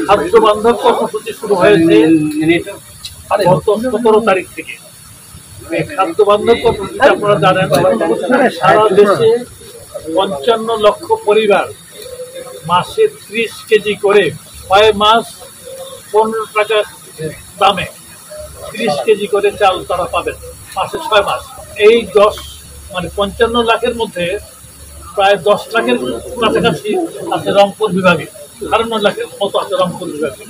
খাদ্য বান্ধব কর্মসূচি শুরু হয়েছে গত 17 তারিখ থেকে। খাদ্য বান্ধব কর্মসূচি আপনারা জানেন, সারা দেশে 55 লক্ষ পরিবার মাসে 30 কেজি করে 6 মাস 15 টাকা দামে 30 কেজি করে চাল তারা পাবেন মাসে 6 মাস। এই 55 লাখের মধ্যে প্রায় 10 লাখের কাছাকাছি আছে রংপুর বিভাগে, 58 লাখের মতো আছে রংপুর বিভাগে,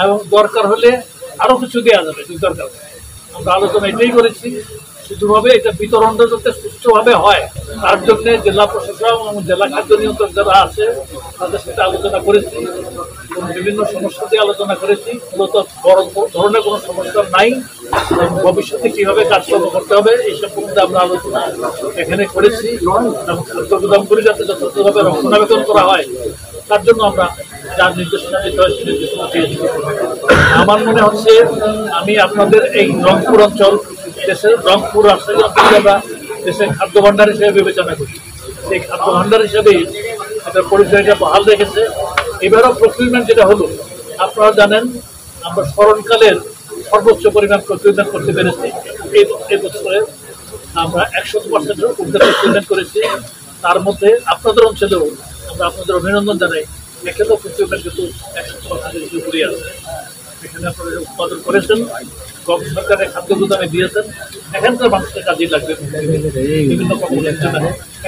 এবং দরকার হলে আরো কিছু দেওয়া যাবে যদি দরকার। আমরা আলোচনা এটাই করেছি, শুধুভাবে এটা বিতরণটা যাতে সুষ্ঠুভাবে হয় তার জন্য জেলা প্রশাসক এবং জেলা খাদ্য নিয়ন্ত্রক যারা আছে তাদের সাথে আলোচনা করেছি এবং বিভিন্ন সমস্যা দিয়ে আলোচনা করেছি। মূলত বড় ধরনের কোনো সমস্যা নাই, ভবিষ্যতে কিভাবে কাজকর্ম করতে হবে এই সম্পর্কে আমরা আলোচনা এখানে করেছি এবং খাদ্য গুদামগুলি যাতে যথাযথভাবে রক্ষণাবেক্ষণ করা হয় তার জন্য আমরা যার নির্দেশনা দিতে হয় সেই নির্দেশনা দিয়েছি। আমার মনে হচ্ছে আমি আপনাদের এই রংপুর অঞ্চল, দেশের রংপুর অঞ্চলকে আমরা দেশের খাদ্য ভাণ্ডার হিসেবে বিবেচনা করি। সেই খাদ্য ভাণ্ডার হিসেবেই এটার পরিচয়টা বহাল রেখেছে। এবারও প্রকিউরমেন্ট যেটা হলো, আপনারা জানেন আমরা স্মরণকালের সর্বোচ্চ পরিমাণ প্রকিউরমেন্ট করতে পেরেছি। এই বছরে আমরা 100% ঊর্ধ্বে প্রকিউরমেন্ট করেছি। তার মধ্যে আপনাদের অঞ্চলেও আমরা আপনাদের অভিনন্দন জানাই, এখানেও প্রকিউরমেন্ট কিন্তু 100% উপরে আছে। এখানে আপনারা উৎপাদন করেছেন, সরকারের খাদ্য গুদামে দিয়েছেন, এখানকার মানুষের কাজেই লাগবে, বিভিন্ন কর্মসূচি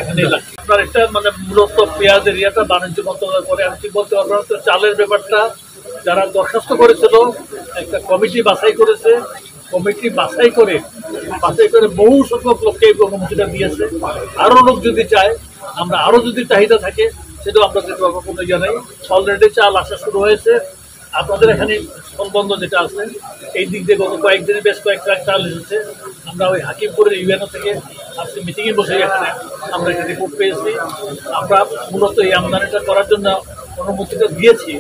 এখানেই লাগবে। আপনার একটা মূলত পেঁয়াজের ইয়েটা বাণিজ্য মন্ত্রণালয় করে, আমি ঠিক বলতে পারবো না। চালের ব্যাপারটা যারা দরখাস্ত করেছিল একটা কমিটি বাছাই করেছে, কমিটি বাছাই করে বহু সংখ্যক লোককে এই কর্মসূচিটা দিয়েছে। আরো লোক যদি চায়, আমরা আরো যদি চাহিদা থাকে সেটাও আমরা যেতে পারবো, কোনো ইয়ে নেই। অলরেডি চাল আসা শুরু হয়েছে। আপনাদের এখানে স্থলবন্ধ যেটা আছে এই দিক দিয়ে গত কয়েকদিনে বেশ কয়েকটা চাল এসেছে। আমরা ওই হাকিমপুরের ইউএনও থেকে আজকে মিটিংয়ে বসে এখানে আমরা একটা রিপোর্ট পেয়েছি। আমরা মূলত এই আমদানিটা করার জন্য অনুমতিটা দিয়েছি,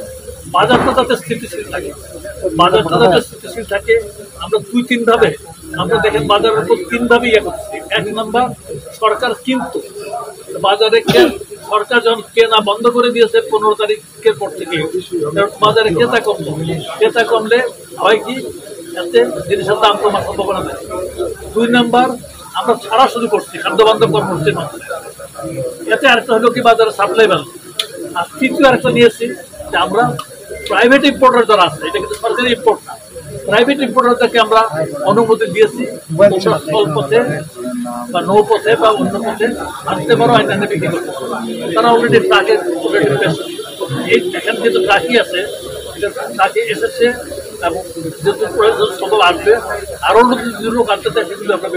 বাজারটা যাতে স্থিতিশীল থাকে। বাজারটা যাতে স্থিতিশীল থাকে আমরা 2-3 ধাপে, আমরা দেখেন বাজারের উপর 3 ধাপে ইয়ে করছি। 1 নম্বর, সরকার কিন্তু বাজারে সরকার যখন কেনা বন্ধ করে দিয়েছে 15 তারিখের পর থেকে, বাজারে ক্রেতা কমলে হয় কি, এতে জিনিসের দাম কমার সম্ভাবনা দেয়। 2 নম্বর, আমরা ছাড়া শুরু করছি খাদ্য বান্ধব কর্মসূচির মাধ্যমে, এতে আরেকটা হলো কি বাজারে সাপ্লাই বাড়বে। আর তৃতীয় আরেকটা নিয়েছি যে আমরা প্রাইভেট ইম্পোর্টার যারা আছে, এটা কিন্তু সরকারি ইম্পোর্ট না, প্রাইভেট ইম্পোর্টারদেরকে আমরা অনুমতি দিয়েছি স্থলপথে বা নৌপথে বা অন্য পথে আসতে পারো, এটা বিক্রি করতে। তারা অলরেডি ট্রাকে এখান যেহেতু ট্রাকই আছে, ট্রাকে এসেছে এবং যেহেতু প্রয়োজন সকল আসবে, আরও লোক আনতে চাই সেগুলো আমরা